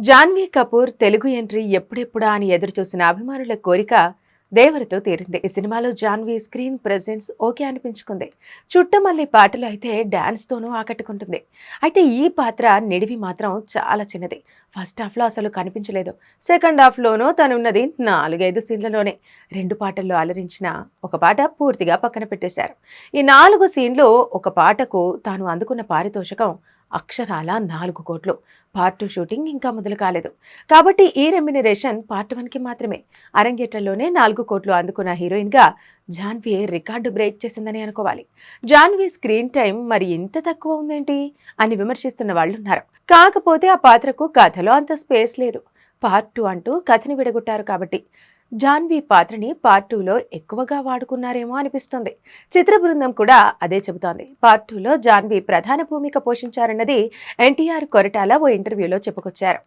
Janhvi Kapoor Telugu entry ఎప్పుడెప్పుడా అని ఎదురుచూసిన అభిమానుల కోరిక దేవరతో తీరింది. ఈ సినిమాలో Janhvi screen presence okay అనిపించుకుంది. Chuttamalle పాటలు అయితే డాన్స్ తోనూ ఆకట్టుకుంటుంది. అయితే ఈ పాత్ర నిడివి మాత్రం చాలా చిన్నది. ఫస్ట్ హాఫ్ లో అసలు కనిపించలేదు. సెకండ్ హాఫ్ లోనూ తనున్నది 4-5 సీన్లలోనే. 2 పాటల్లో అలరించిన ఒక పాట పూర్తిగా పక్కన పెట్టేశారు. ఈ 4 సీన్లు ఒక పాటకు తాను అందుకున్న పారితోషికం అక్షరాల 4 కోట్లు. పార్ట్ 2 షూటింగ్ ఇంకా మొదలు కాలేదు. కాబట్టి ఈ రెమ్యునరేషన్ పార్ట్ 1కి మాత్రమే. అరంగేట్రంలోనే 4 కోట్లు అందుకున్న హీరోయిన్గా జాన్వీ రికార్డు బ్రేక్ చేసిందని అనుకోవాలి. జాన్వీ స్క్రీన్ టైం మరి ఇంత తక్కువ ఉందేంటి అని విమర్శిస్తున్న వాళ్ళున్నారు. కాకపోతే ఆ పాత్రకు కథలో అంత స్పేస్ లేదు. పార్ట్ 2 అంటూ కథని విడగొట్టారు కాబట్టి జాన్వీ పాత్రని పార్ట్ 2లో ఎక్కువగా వాడుకున్నారేమో అనిపిస్తుంది. చిత్ర బృందం కూడా అదే చెబుతోంది. పార్ట్ 2లో జాన్వీ ప్రధాన భూమిక పోషించారన్నది ఎన్టీఆర్ కొరటాల ఓ ఇంటర్వ్యూలో చెప్పుకొచ్చారు.